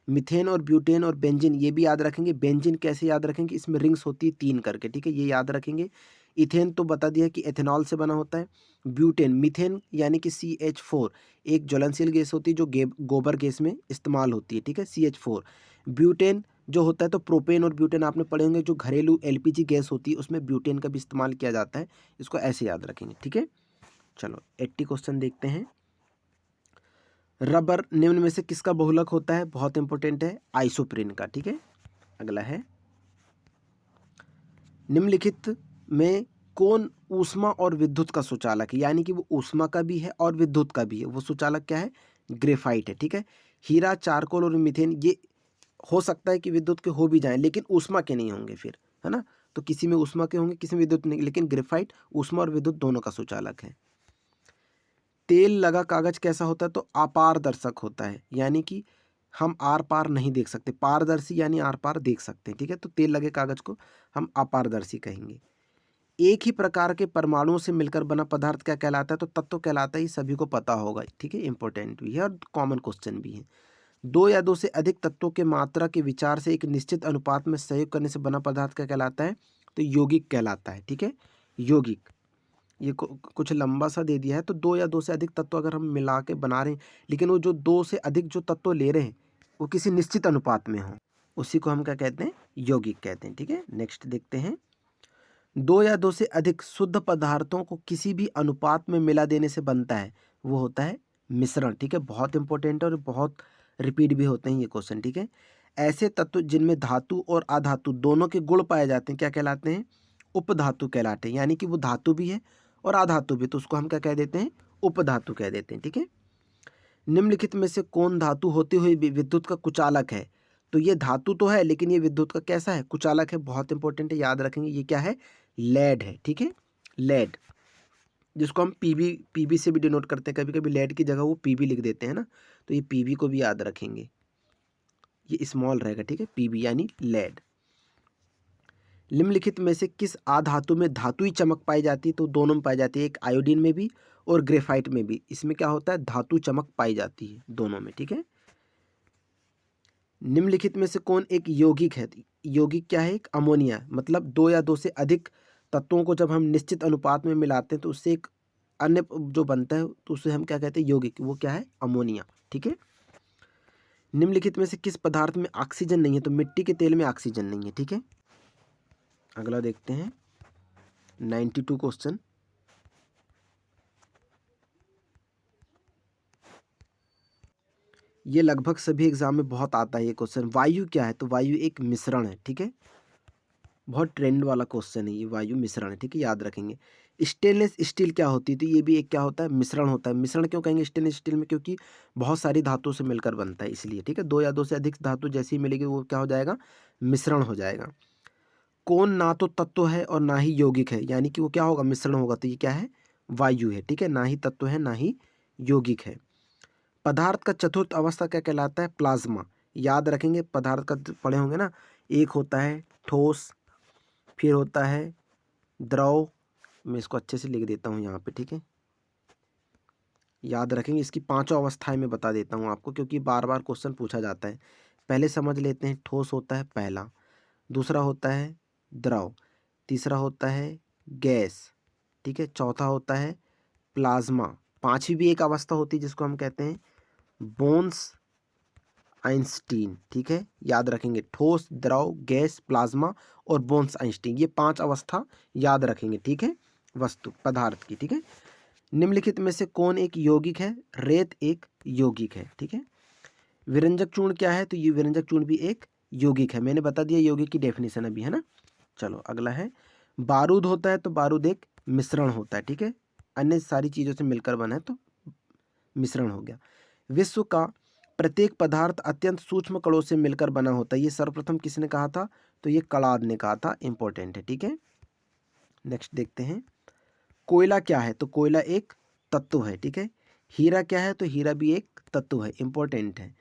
मीथेन और ब्यूटेन और बेंजीन ये भी याद रखेंगे। बेंजीन कैसे याद रखेंगे, इसमें रिंग्स होती है 3 करके, ठीक है, ये याद रखेंगे। इथेन तो बता दिया कि एथेनॉल से बना होता है। ब्यूटेन, मीथेन यानी कि CH4 एक ज्वलनशील गैस होती है जो गोबर गैस में इस्तेमाल होती है, ठीक है, CH4। ब्यूटेन जो होता है तो प्रोपेन और ब्यूटेन आपने पढ़े होंगे, जो घरेलू LPG गैस होती है उसमें ब्यूटेन का भी इस्तेमाल किया जाता है, इसको ऐसे याद रखेंगे, ठीक है। चलो 80 क्वेश्चन देखते हैं। रबर निम्न में से किसका बहुलक होता है, बहुत इंपॉर्टेंट है, आइसोप्रीन का, ठीक है। अगला है, निम्नलिखित में कौन ऊष्मा और विद्युत का सुचालक है, यानी कि वो ऊष्मा का भी है और विद्युत का भी है, वो सुचालक क्या है, ग्रेफाइट है, ठीक है। हीरा, चारकोल और मीथेन ये हो सकता है कि विद्युत के हो भी जाएं, लेकिन ऊष्मा के नहीं होंगे फिर, है ना, तो किसी में ऊष्मा के होंगे, किसी में विद्युत नहीं, लेकिन ग्रेफाइट ऊष्मा और विद्युत दोनों का सुचालक है। तेल लगा कागज कैसा होता है, तो अपारदर्शक होता है, यानी कि हम आर पार नहीं देख सकते, पारदर्शी यानी आर पार देख सकते हैं, ठीक है, तो तेल लगे कागज को हम अपारदर्शी कहेंगे। एक ही प्रकार के परमाणुओं से मिलकर बना पदार्थ क्या कहलाता है, तो तत्व कहलाता है, ये सभी को पता होगा, ठीक है, इंपॉर्टेंट भी है और कॉमन क्वेश्चन भी है। दो या दो से अधिक तत्वों के मात्रा के विचार से एक निश्चित अनुपात में सहयोग करने से बना पदार्थ क्या कहलाता है, तो यौगिक कहलाता है, ठीक है, यौगिक। ये कुछ लंबा सा दे दिया है, तो दो या दो से अधिक तत्व अगर हम मिला के बना रहे हैं, लेकिन वो जो दो से अधिक जो तत्व ले रहे हैं वो किसी निश्चित अनुपात में हो, उसी को हम क्या कहते हैं, यौगिक कहते हैं, ठीक है। नेक्स्ट देखते हैं, दो या दो से अधिक शुद्ध पदार्थों को किसी भी अनुपात में मिला देने से बनता है, वो होता है मिश्रण, ठीक है, बहुत इंपॉर्टेंट है और बहुत रिपीट भी होते हैं ये क्वेश्चन, ठीक है। ऐसे तत्व जिनमें धातु और अधातु दोनों के गुण पाए जाते हैं क्या कहलाते हैं, उपधातु कहलाते हैं, यानी कि वो धातु भी है और अधातु भी, तो उसको हम क्या कह देते हैं, उपधातु कह देते हैं, ठीक है। निम्नलिखित में से कौन धातु होते हुए भी विद्युत का कुचालक है, तो ये धातु तो है लेकिन ये विद्युत का कैसा है, कुचालक है, बहुत इंपॉर्टेंट है, याद रखेंगे, ये क्या है, लेड है, ठीक है, लेड, जिसको हम पीबी से भी डिनोट करते हैं, कभी कभी लेड की जगह वो पीबी लिख देते हैं ना, तो ये पीबी को भी याद रखेंगे, ये स्मॉल रहेगा, ठीक है, पीबी यानी लेड। निम्नलिखित में से किस आधातु में धातुई चमक पाई जाती है, तो दोनों में पाई जाती है, एक आयोडीन में भी और ग्रेफाइट में भी, इसमें क्या होता है, धातु चमक पाई जाती है दोनों में, ठीक है। निम्नलिखित में से कौन एक यौगिक है, यौगिक क्या है, एक अमोनिया, मतलब दो या दो से अधिक तत्वों को जब हम निश्चित अनुपात में मिलाते हैं तो उससे एक अन्य जो बनता है तो उसे हम क्या कहते हैं, यौगिक, वो क्या है, अमोनिया, ठीक है। निम्नलिखित में से किस पदार्थ में ऑक्सीजन नहीं है, तो मिट्टी के तेल में ऑक्सीजन नहीं है, ठीक है। अगला देखते हैं 92 क्वेश्चन, ये लगभग सभी एग्जाम में बहुत आता है ये क्वेश्चन, वायु क्या है, तो वायु एक मिश्रण है, ठीक है, बहुत ट्रेंड वाला क्वेश्चन है ये, वायु मिश्रण है, ठीक है, याद रखेंगे। स्टेनलेस स्टील क्या होती है, तो ये भी एक क्या होता है, मिश्रण होता है। मिश्रण क्यों कहेंगे स्टेनलेस स्टील में, क्योंकि बहुत सारी धातु से मिलकर बनता है इसलिए, ठीक है, दो या दो से अधिक धातु जैसी मिलेगी वो क्या हो जाएगा, मिश्रण हो जाएगा। कौन ना तो तत्व है और ना ही यौगिक है, यानी कि वो क्या होगा, मिश्रण होगा, तो ये क्या है, वायु है, ठीक है, ना ही तत्व है ना ही यौगिक है। पदार्थ का चतुर्थ अवस्था क्या कहलाता है, प्लाज्मा, याद रखेंगे, पदार्थ का पढ़े होंगे ना, एक होता है ठोस, फिर होता है द्रव, मैं इसको अच्छे से लिख देता हूँ यहाँ पे, ठीक है, याद रखेंगे, इसकी पांचों अवस्थाएं मैं बता देता हूँ आपको क्योंकि बार बार क्वेश्चन पूछा जाता है। पहले समझ लेते हैं, ठोस होता है पहला, दूसरा होता है द्रव, तीसरा होता है गैस, ठीक है, चौथा होता है प्लाज्मा, पांचवी भी एक अवस्था होती है जिसको हम कहते हैं बोन्स आइंस्टीन, ठीक है, याद रखेंगे, ठोस, द्रव, गैस, प्लाज्मा और बोन्स आइंस्टीन, ये पांच अवस्था याद रखेंगे, ठीक है, वस्तु पदार्थ की, ठीक है। निम्नलिखित में से कौन एक यौगिक है, रेत एक यौगिक है, ठीक है। विरंजक चूर्ण क्या है, तो ये विरंजक चूर्ण भी एक यौगिक है, मैंने बता दिया यौगिक की डेफिनेशन अभी, है ना। चलो अगला है, बारूद होता है तो बारूद एक मिश्रण होता है, ठीक है, अन्य सारी चीज़ों से मिलकर बना है तो मिश्रण हो गया। विश्व का प्रत्येक पदार्थ अत्यंत सूक्ष्म कणों से मिलकर बना होता है। ये सर्वप्रथम किसने कहा था? तो ये कलाद ने कहा था। इंपॉर्टेंट है, ठीक है। नेक्स्ट देखते हैं, कोयला क्या है? तो कोयला एक तत्व है, ठीक है। हीरा क्या है? तो हीरा भी एक तत्व है, इंपॉर्टेंट है।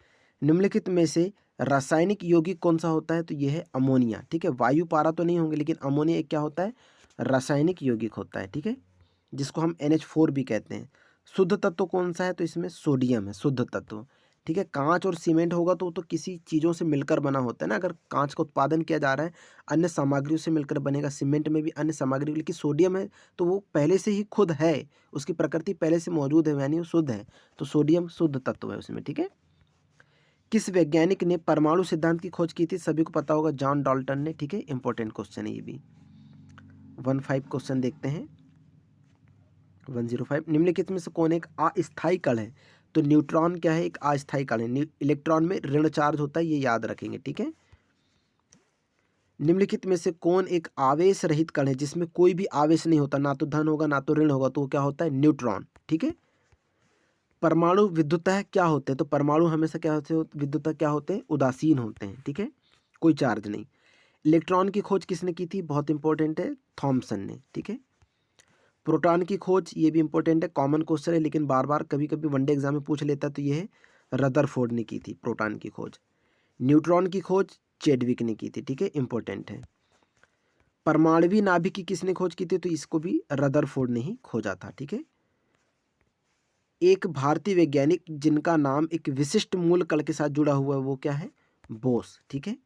निम्नलिखित में से रासायनिक यौगिक कौन सा होता है? तो यह है अमोनिया, ठीक है। वायु पारा तो नहीं होंगे, लेकिन अमोनिया एक क्या होता है? रासायनिक यौगिक होता है, ठीक है, जिसको हम NH4 भी कहते हैं। शुद्ध तत्व कौन सा है? तो इसमें सोडियम है, शुद्ध तत्व, ठीक है। कांच और सीमेंट होगा तो वो तो किसी चीज़ों से मिलकर बना होता है ना। अगर कांच का उत्पादन किया जा रहा है अन्य सामग्रियों से मिलकर बनेगा, सीमेंट में भी अन्य सामग्री, लेकिन सोडियम है तो वो पहले से ही खुद है, उसकी प्रकृति पहले से मौजूद है, यानी वो शुद्ध है, तो सोडियम शुद्ध तत्व है उसमें, ठीक है। किस वैज्ञानिक ने परमाणु सिद्धांत की खोज की थी? सभी को पता होगा, जॉन डाल्टन ने, ठीक है। इंपॉर्टेंट क्वेश्चन है ये भी। 15 क्वेश्चन देखते हैं। 105, निम्नलिखित में से कौन एक अस्थायी कण है? तो न्यूट्रॉन क्या है? एक अस्थायी कण है। इलेक्ट्रॉन में ऋण चार्ज होता है, ये याद रखेंगे, ठीक है। निम्नलिखित में से कौन एक आवेश रहित कण है जिसमें कोई भी आवेश नहीं होता, ना तो धन होगा ना तो ऋण होगा, तो वो क्या होता है? न्यूट्रॉन, ठीक है। परमाणु विद्युतः क्या होते हैं? तो परमाणु हमेशा क्या होते हैं? विद्युतः क्या होते हैं? उदासीन होते हैं, ठीक है, कोई चार्ज नहीं। इलेक्ट्रॉन की खोज किसने की थी? बहुत इंपॉर्टेंट है, थॉमसन ने, ठीक है। प्रोटॉन की खोज, ये भी इंपॉर्टेंट है, कॉमन क्वेश्चन है, लेकिन बार बार कभी कभी वनडे एग्जाम में पूछ लेता है, तो ये है रदरफोर्ड ने की थी प्रोटॉन की खोज। न्यूट्रॉन की खोज चेडविक ने की थी, ठीक है, इंपॉर्टेंट है। परमाणुवीय नाभिक की किसने खोज की थी? तो इसको भी रदरफोर्ड ने ही खोजा था, ठीक है। एक भारतीय वैज्ञानिक जिनका नाम एक विशिष्ट मूल कण के साथ जुड़ा हुआ है, वो क्या है? बोस, ठीक है।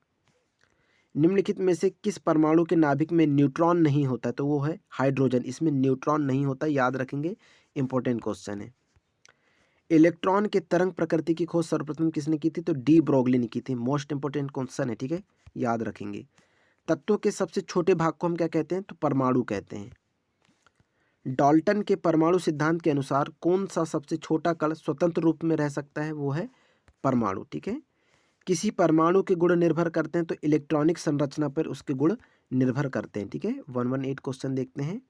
निम्नलिखित में से किस परमाणु के नाभिक में न्यूट्रॉन नहीं होता? तो वो है हाइड्रोजन, इसमें न्यूट्रॉन नहीं होता, याद रखेंगे, इंपॉर्टेंट क्वेश्चन है। इलेक्ट्रॉन के तरंग प्रकृति की खोज सर्वप्रथम किसने की थी? तो डी ब्रोगली ने की थी। मोस्ट इंपॉर्टेंट क्वेश्चन है, ठीक है, याद रखेंगे। तत्वों के सबसे छोटे भाग को हम क्या कहते हैं? तो परमाणु कहते हैं। डाल्टन के परमाणु सिद्धांत के अनुसार कौन सा सबसे छोटा कण स्वतंत्र रूप में रह सकता है? वो है परमाणु, ठीक है। किसी परमाणु के गुण निर्भर करते हैं? तो इलेक्ट्रॉनिक संरचना पर उसके गुण निर्भर करते हैं, ठीक है। 118 क्वेश्चन देखते हैं।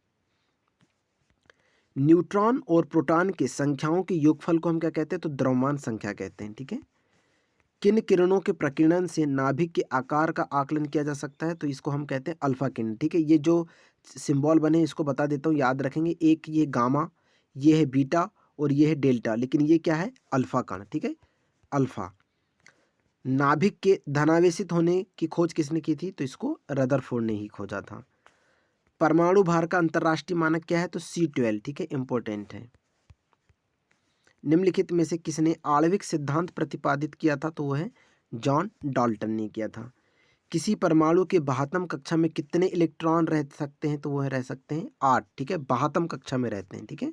न्यूट्रॉन और प्रोटॉन के संख्याओं के योगफल को हम क्या कहते हैं? तो द्रव्यमान संख्या कहते हैं, ठीक है। किन किरणों के प्रकीर्णन से नाभिक के आकार का आकलन किया जा सकता है? तो इसको हम कहते हैं अल्फा किरण, ठीक है। ये जो सिंबल बने इसको बता देता हूँ, याद रखेंगे। एक ये गामा, ये है बीटा और ये है डेल्टा, लेकिन ये क्या है? अल्फा कण, ठीक है, अल्फा। नाभिक के धनावेशित होने की खोज किसने की थी? तो इसको रदरफोर्ड ने ही खोजा था। परमाणु भार का अंतरराष्ट्रीय मानक क्या है? तो C12, ठीक है, इंपॉर्टेंट है। निम्नलिखित में से किसने आणविक सिद्धांत प्रतिपादित किया था? तो वह है जॉन डाल्टन ने किया था। किसी परमाणु के बाह्यतम कक्षा में कितने इलेक्ट्रॉन रह सकते हैं? तो वह रह सकते हैं 8, ठीक है, बाह्यतम कक्षा में रहते हैं, ठीक है।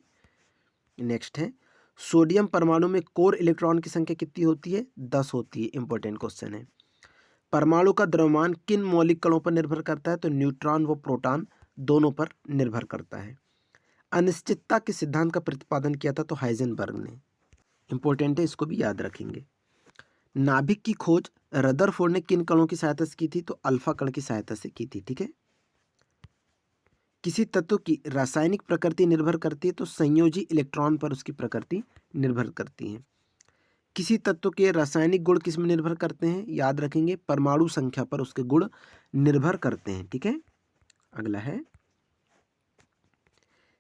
नेक्स्ट है, सोडियम परमाणु में कोर इलेक्ट्रॉन की संख्या कितनी होती है? 10 होती है, इंपॉर्टेंट क्वेश्चन है। परमाणु का द्रव्यमान किन मौलिक कणों पर निर्भर करता है? तो न्यूट्रॉन व प्रोटॉन दोनों पर निर्भर करता है। अनिश्चितता के सिद्धांत का प्रतिपादन किया था? तो हाइजेनबर्ग ने, इंपॉर्टेंट है, इसको भी याद रखेंगे। नाभिक की खोज रदरफोर्ड ने किन कणों की सहायता से की थी? तो अल्फा कण की सहायता से की थी, ठीक है। किसी तत्व की रासायनिक प्रकृति निर्भर करती है? तो संयोजी इलेक्ट्रॉन पर उसकी प्रकृति निर्भर करती है। किसी तत्व के रासायनिक गुण किस में निर्भर करते हैं? याद रखेंगे, परमाणु संख्या पर उसके गुण निर्भर करते हैं, ठीक है। अगला है,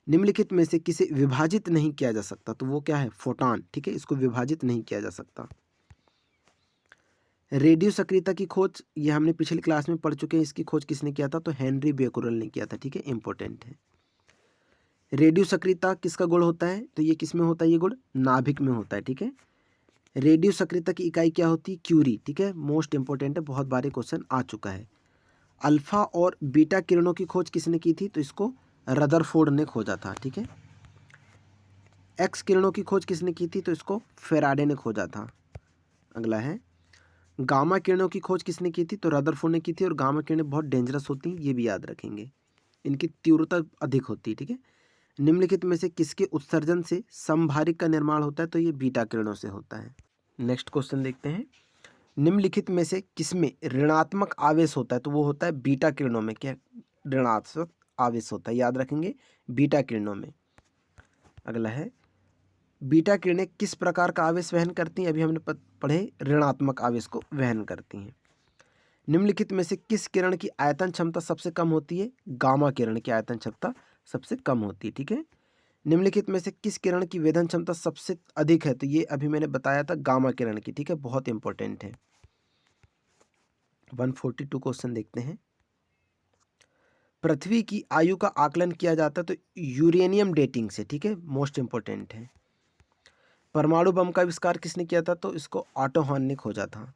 निम्नलिखित में से किसे विभाजित नहीं किया जा सकता? तो वो क्या है? फोटॉन, ठीक है, इसको विभाजित नहीं किया जा सकता। रेडियो सक्रियता की खोज, ये हमने पिछली क्लास में पढ़ चुके हैं, इसकी खोज किसने किया था? तो हेनरी बेकुरल ने किया था, ठीक है, इंपॉर्टेंट है। रेडियो सक्रियता किसका गुण होता है? तो ये किस में होता है? ये गुण नाभिक में होता है, ठीक है। रेडियो सक्रियता की इकाई क्या होती है? क्यूरी, ठीक है, मोस्ट इंपॉर्टेंट है, बहुत बार क्वेश्चन आ चुका है। अल्फा और बीटा किरणों की खोज किसने की थी? तो इसको रदरफोर्ड ने खोजा था, ठीक है। एक्स किरणों की खोज किसने की थी? तो इसको फेराडे ने खोजा था। अगला है, गामा किरणों की खोज किसने की थी? तो रदरफोर्ड ने की थी, और गामा किरणें बहुत डेंजरस होती हैं, ये भी याद रखेंगे, इनकी तीव्रता अधिक होती है, ठीक है। निम्नलिखित में से किसके उत्सर्जन से समभारिक का निर्माण होता है? तो ये बीटा किरणों से होता है। नेक्स्ट क्वेश्चन देखते हैं, निम्नलिखित में से किसमें ऋणात्मक आवेश होता है? तो वो होता है बीटा किरणों में। क्या ऋणात्मक आवेश होता है? याद रखेंगे, बीटा किरणों में। अगला है, बीटा किरणें किस प्रकार का आवेश वहन करती हैं? अभी हमने पढ़े ऋणात्मक आवेश को वहन करती हैं। निम्नलिखित में से किस किरण की आयतन क्षमता सबसे कम होती है? गामा किरण की आयतन क्षमता सबसे कम होती है, ठीक है। निम्नलिखित में से किस किरण की वेधन क्षमता सबसे अधिक है? तो ये अभी मैंने बताया था गामा किरण की, ठीक है, बहुत इंपॉर्टेंट है। 142 क्वेश्चन देखते हैं। पृथ्वी की आयु का आकलन किया जाता है तो यूरेनियम डेटिंग से, ठीक है, मोस्ट इंपॉर्टेंट है। परमाणु बम का आविष्कार किसने किया था? तो इसको ऑटो हॉर्न ने खोजा था।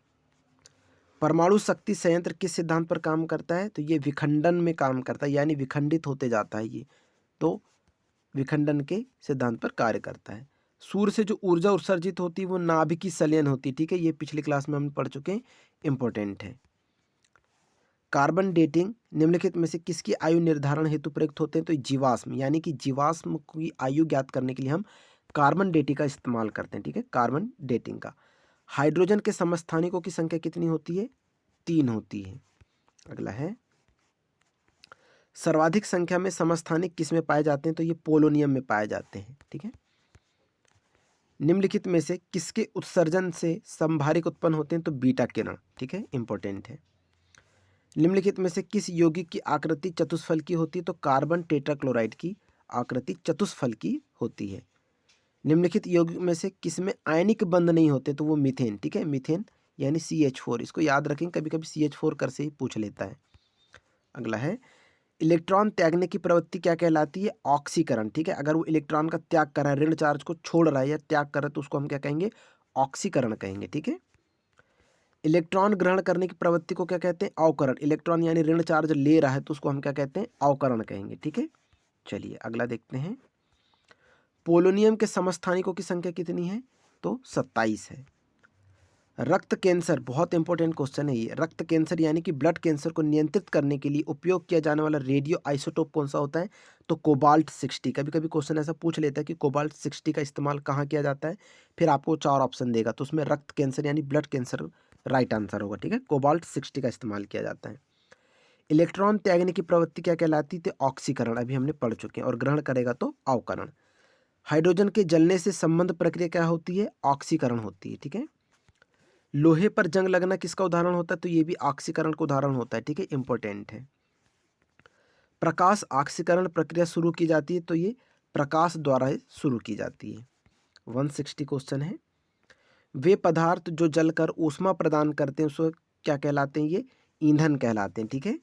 परमाणु शक्ति संयंत्र किस सिद्धांत पर काम करता है? तो ये विखंडन में काम करता है, यानी विखंडित होते जाता है ये, तो विखंडन के सिद्धांत पर कार्य करता है। सूर्य से जो ऊर्जा उत्सर्जित होती है वो नाभिकीय संलयन होती है, ठीक है, ये पिछली क्लास में हम पढ़ चुके हैं, इंपॉर्टेंट है। कार्बन डेटिंग निम्नलिखित में से किसकी आयु निर्धारण हेतु प्रयुक्त होते हैं? तो जीवाश्म, यानी कि जीवाश्म की आयु ज्ञात करने के लिए हम कार्बन डेटिंग का इस्तेमाल करते हैं, ठीक है, कार्बन डेटिंग का। हाइड्रोजन के समस्थानिकों की संख्या कितनी होती है? 3 होती है। अगला है, सर्वाधिक संख्या में समस्थानिक किस में पाए जाते हैं? तो ये पोलोनियम में पाए जाते हैं, ठीक है। निम्नलिखित में से किसके उत्सर्जन से संभारिक उत्पन्न होते हैं? तो बीटा किरण, ठीक है, इंपॉर्टेंट है। निम्नलिखित में से किस यौगिक की आकृति चतुष्फल की होती है? तो कार्बन टेट्राक्लोराइड की आकृति चतुष्फल की होती है। निम्नलिखित यौगिक में से किसमें आयनिक बंध नहीं होते? तो वो मीथेन, ठीक है, मीथेन यानी CH4, इसको याद रखें, कभी कभी CH4 कर से ही पूछ लेता है। अगला है, इलेक्ट्रॉन त्यागने की प्रवृत्ति क्या कहलाती है? ऑक्सीकरण, ठीक है, अगर वो इलेक्ट्रॉन का त्याग कर रहा है, ऋण चार्ज को छोड़ रहा है या त्याग कर रहा है तो उसको हम क्या कहेंगे? ऑक्सीकरण कहेंगे, ठीक है। इलेक्ट्रॉन ग्रहण करने की प्रवृत्ति को क्या कहते हैं? अवकरण। इलेक्ट्रॉन यानी ऋण चार्ज ले रहा है तो उसको हम क्या कहते हैं? अवकरण कहेंगे, ठीक है। चलिए अगला देखते हैं, पोलोनियम के समस्थानिकों की संख्या कितनी है? तो 27 है। रक्त कैंसर, बहुत इंपॉर्टेंट क्वेश्चन है ये। रक्त कैंसर यानी कि ब्लड कैंसर को नियंत्रित करने के लिए उपयोग किया जाने वाला रेडियो आइसोटोप कौन सा होता है? तो कोबाल्ट 60। कभी कभी क्वेश्चन ऐसा पूछ लेता है कि कोबाल्ट 60 का इस्तेमाल कहाँ किया जाता है, फिर आपको 4 ऑप्शन देगा, तो उसमें रक्त कैंसर यानी ब्लड कैंसर राइट आंसर होगा, ठीक है, कोबाल्ट 60 का इस्तेमाल किया जाता है। इलेक्ट्रॉन त्यागने की प्रवृत्ति क्या कहलाती थी? ऑक्सीकरण, अभी हमने पढ़ चुके हैं, और ग्रहण करेगा तो अवकरण। हाइड्रोजन के जलने से संबंध प्रक्रिया क्या होती है? ऑक्सीकरण होती है, ठीक है। लोहे पर जंग लगना किसका उदाहरण होता है? तो ये भी ऑक्सीकरण का उदाहरण होता है, ठीक है, इंपॉर्टेंट है। प्रकाश ऑक्सीकरण प्रक्रिया शुरू की जाती है तो ये प्रकाश द्वारा शुरू की जाती है। 160 क्वेश्चन है, वे पदार्थ जो जलकर ऊष्मा प्रदान करते हैं उसको क्या कहलाते हैं? ये ईंधन कहलाते हैं, ठीक है।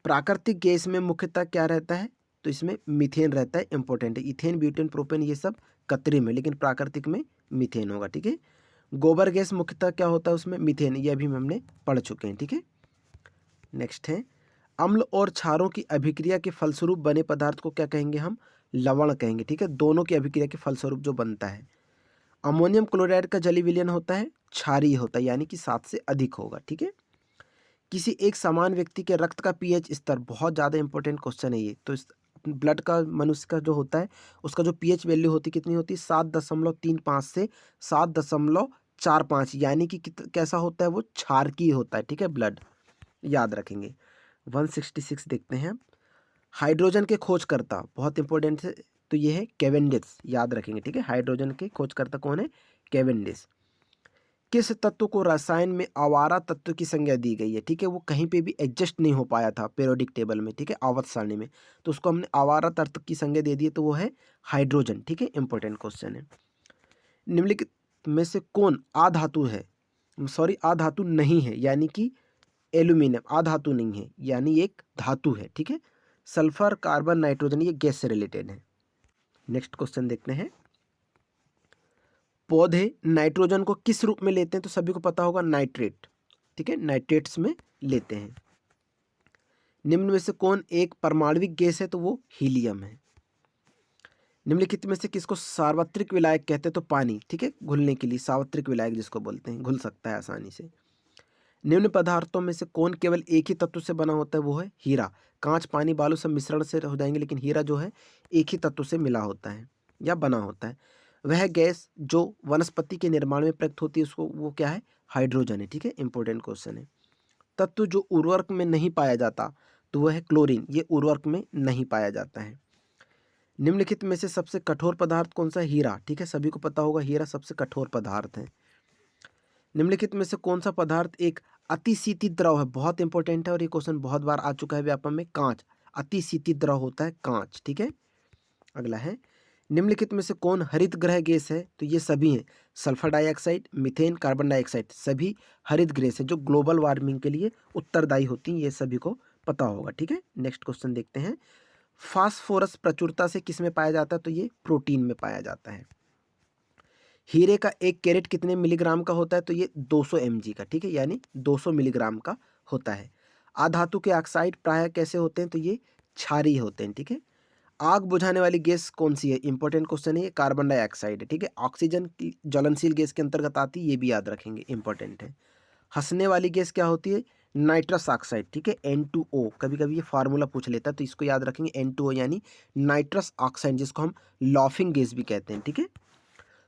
प्राकृतिक गैस में मुख्यतः क्या रहता है? तो इसमें मीथेन रहता है, इंपॉर्टेंट है। इथेन, ब्यूटेन, प्रोपेन ये सब कृत्रिम है, लेकिन प्राकृतिक में मीथेन होगा, ठीक है। गोबर गैस मुख्यतः क्या होता है? उसमें मीथेन, ये अभी हमने पढ़ चुके हैं, ठीक है। नेक्स्ट है, अम्ल और क्षारों की अभिक्रिया के फलस्वरूप बने पदार्थ को क्या कहेंगे? हम लवण कहेंगे, ठीक है, दोनों की अभिक्रिया के फलस्वरूप जो बनता है। अमोनियम क्लोराइड का जलीय विलयन होता है क्षारीय होता है, यानी कि 7 से अधिक होगा, ठीक है। किसी एक समान व्यक्ति के रक्त का पीएच स्तर, बहुत ज़्यादा इंपॉर्टेंट क्वेश्चन है ये, तो इस ब्लड का, मनुष्य का जो होता है उसका जो पीएच वैल्यू होती है कितनी होती है? 7.35 से 7.45, यानी कि कैसा होता है? वो क्षारकीय होता है, ठीक है, ब्लड, याद रखेंगे। 166 देखते हैं, हाइड्रोजन के खोजकर्ता, बहुत इंपॉर्टेंट है, तो ये है कैवेंडिश, याद रखेंगे, ठीक है। हाइड्रोजन के खोजकर्ता कौन है? कैवेंडिश। किस तत्व को रसायन में आवारा तत्व की संज्ञा दी गई है? ठीक है, वो कहीं पे भी एडजस्ट नहीं हो पाया था पीरियोडिक टेबल में, ठीक है, आवर्त सारणी में, तो उसको हमने आवारा तत्व की संज्ञा दे दी है, तो वो है हाइड्रोजन, ठीक है, इंपॉर्टेंट क्वेश्चन है। निम्नलिखित में से कौन अधातु है? सॉरी, अधातु नहीं है, यानी कि एल्यूमिनियम अधातु नहीं है, यानी एक धातु है, ठीक है। सल्फर, कार्बन, नाइट्रोजन ये गैस से रिलेटेड है। नेक्स्ट क्वेश्चन देखते हैं, पौधे नाइट्रोजन को किस रूप में लेते हैं? तो सभी को पता होगा, नाइट्रेट, ठीक है, नाइट्रेट्स में लेते हैं। निम्न में से कौन एक परमाणविक गैस है? तो वो हीलियम है। निम्नलिखित में से किसको सार्वत्रिक विलायक कहते हैं? तो पानी, ठीक है, घुलने के लिए सार्वत्रिक विलायक जिसको बोलते हैं, घुल सकता है आसानी से। निम्न पदार्थों में से कौन केवल एक ही तत्व से बना होता है? वो है हीरा। कांच, पानी, बालू सब मिश्रण से हो जाएंगे, लेकिन हीरा जो है एक ही तत्व से मिला होता है या बना होता है। वह गैस जो वनस्पति के निर्माण में प्रयुक्त होती है उसको, वो क्या है? हाइड्रोजन है, ठीक है, इंपॉर्टेंट क्वेश्चन है। तत्व जो उर्वरक में नहीं पाया जाता तो वह है क्लोरीन, ये उर्वरक में नहीं पाया जाता है। निम्नलिखित में से सबसे कठोर पदार्थ कौन सा है? हीरा। ठीक है, सभी को पता होगा हीरा सबसे कठोर पदार्थ है। निम्नलिखित में से कौन सा पदार्थ एक अतिशीतित द्रव है? बहुत इंपॉर्टेंट है और ये क्वेश्चन बहुत बार आ चुका है व्यापम में। कांच अतिशीतित द्रव होता है कांच। ठीक है, अगला है निम्नलिखित में से कौन हरित गृह गैस है? तो ये सभी हैं, sulphur dioxide, methane, carbon dioxide, सभी हरित गैस है जो ग्लोबल वार्मिंग के लिए उत्तरदायी होती हैं, ये सभी को पता होगा। ठीक है, नेक्स्ट क्वेश्चन देखते हैं। फास्फोरस प्रचुरता से किस में पाया जाता है? तो ये प्रोटीन में पाया जाता है। हीरे का 1 कैरेट कितने मिलीग्राम का होता है? तो ये 200 mg का। ठीक है, यानी 200 मिलीग्राम का होता है। अधातु के ऑक्साइड प्रायः कैसे होते हैं? तो ये क्षारीय होते हैं। ठीक है, आग बुझाने वाली गैस कौन सी है? इंपॉर्टेंट क्वेश्चन है ये, कार्बन डाइऑक्साइड है। ठीक है, ऑक्सीजन की ज्वलनशील गैस के अंतर्गत आती है, ये भी याद रखेंगे, इंपॉर्टेंट है। हंसने वाली गैस क्या होती है? Nitrous oxide. ठीक है, N2O, कभी कभी ये फार्मूला पूछ लेता है तो इसको याद रखेंगे, N2O यानी नाइट्रस ऑक्साइड, जिसको हम लॉफिंग गैस भी कहते हैं। ठीक है,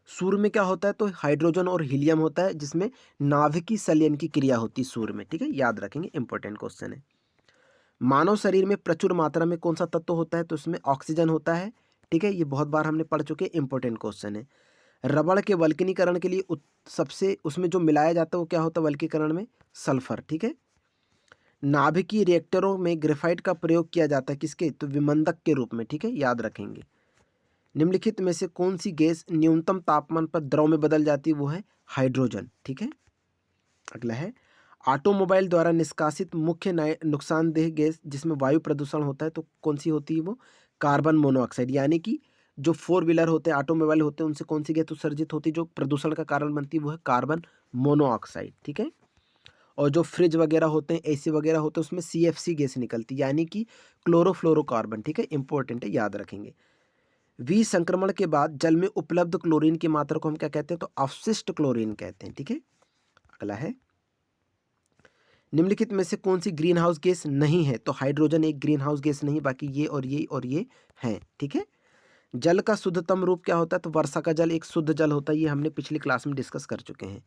सूर्य में क्या होता है? तो हाइड्रोजन और हीलियम होता है, जिसमें नाभिकीय संलयन की क्रिया होती है सूर्य में। ठीक है, याद रखेंगे, इंपॉर्टेंट क्वेश्चन है। मानव शरीर में प्रचुर मात्रा में कौन सा तत्व होता है? तो उसमें ऑक्सीजन होता है। ठीक है, ये बहुत बार हमने पढ़ चुके, इंपॉर्टेंट क्वेश्चन है। रबड़ के वल्कनीकरण के लिए सबसे उसमें जो मिलाया जाता है वो क्या होता है वल्कीकरण में? सल्फर। ठीक है, नाभिकीय रिएक्टरों में ग्रेफाइट का प्रयोग किया जाता है किसके? तो विमंदक के रूप में। ठीक है, याद रखेंगे। निम्नलिखित में से कौन सी गैस न्यूनतम तापमान पर द्रव में बदल जाती है? वो है हाइड्रोजन। ठीक है, अगला है ऑटोमोबाइल द्वारा निष्कासित मुख्य नुकसानदेह गैस जिसमें वायु प्रदूषण होता है, तो कौन सी होती है? वो कार्बन मोनोऑक्साइड। यानी कि जो 4 व्हीलर होते हैं, ऑटोमोबाइल होते हैं, उनसे कौन सी गैस उत्सर्जित होती है जो प्रदूषण का कारण बनती है? वो है कार्बन मोनोऑक्साइड। ठीक है, और जो फ्रिज वगैरह होते हैं, एसी वगैरह होते हैं, उसमें CFC गैस निकलती है, यानी कि क्लोरोफ्लोरोकार्बन। ठीक है, इंपॉर्टेंट है, याद रखेंगे। विसंक्रमण के बाद जल में उपलब्ध क्लोरीन की मात्रा को हम क्या कहते हैं? तो अवशिष्ट क्लोरीन कहते हैं। ठीक है, अगला है निम्नलिखित में से कौन सी ग्रीन हाउस गैस नहीं है? तो हाइड्रोजन एक ग्रीन हाउस गैस नहीं, बाकी ये और ये हैं। ठीक है, जल का शुद्धतम रूप क्या होता है? तो वर्षा का जल एक शुद्ध जल होता है, ये हमने पिछली क्लास में डिस्कस कर चुके हैं।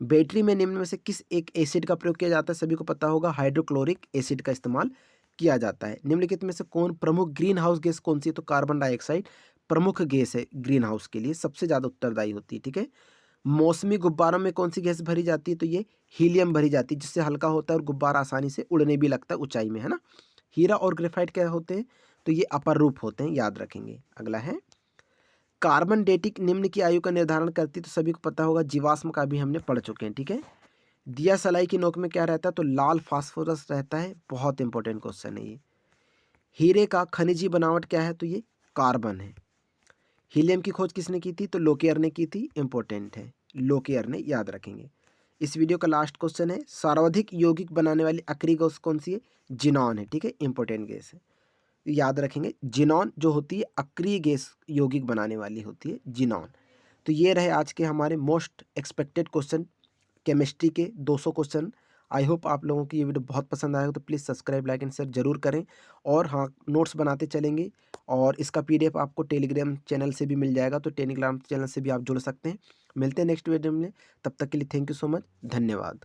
बैटरी में निम्न में से किस एक एसिड का प्रयोग किया जाता है? सभी को पता होगा, हाइड्रोक्लोरिक एसिड का इस्तेमाल किया जाता है। निम्नलिखित में से कौन प्रमुख ग्रीन हाउस गैस कौन सी है? तो कार्बन डाइऑक्साइड प्रमुख गैस है, ग्रीन हाउस के लिए सबसे ज़्यादा उत्तरदायी होती है। ठीक है, मौसमी गुब्बारों में कौन सी गैस भरी जाती है? तो ये हीलियम भरी जाती है, जिससे हल्का होता है और गुब्बारा आसानी से उड़ने भी लगता है ऊंचाई में, है ना। हीरा और ग्रेफाइट क्या होते हैं? तो ये अपर रूप होते हैं, याद रखेंगे। अगला है कार्बन डेटिंग निम्न की आयु का निर्धारण करती है, तो सभी को पता होगा, जीवाश्म का भी हमने पढ़ चुके हैं। ठीक है, दिया सलाई की नोक में क्या रहता है? तो लाल फास्फोरस रहता है, बहुत इंपॉर्टेंट क्वेश्चन है ये। हीरे का खनिजी बनावट क्या है? तो ये कार्बन है। हीलियम की खोज किसने की थी? तो लोकेयर ने की थी, इंपॉर्टेंट है, लोकेयर ने, याद रखेंगे। इस वीडियो का लास्ट क्वेश्चन है, सर्वाधिक यौगिक बनाने वाली अक्रिय गैस कौन सी है? जिनॉन है। ठीक है, इंपॉर्टेंट गैस है, याद रखेंगे। जिनॉन जो होती है अक्रिय गैस यौगिक बनाने वाली होती है, जिनॉन। तो ये रहे आज के हमारे मोस्ट एक्सपेक्टेड क्वेश्चन, केमिस्ट्री के 200 क्वेश्चन। आई होप आप लोगों की ये वीडियो बहुत पसंद आएगा, तो please subscribe, like and share जरूर करें। और हाँ, नोट्स बनाते चलेंगे, और इसका PDF आपको टेलीग्राम चैनल से भी मिल जाएगा, तो टेलीग्राम चैनल से भी आप जुड़ सकते हैं। मिलते हैं नेक्स्ट वीडियो में, तब तक के लिए थैंक यू सो मच, धन्यवाद।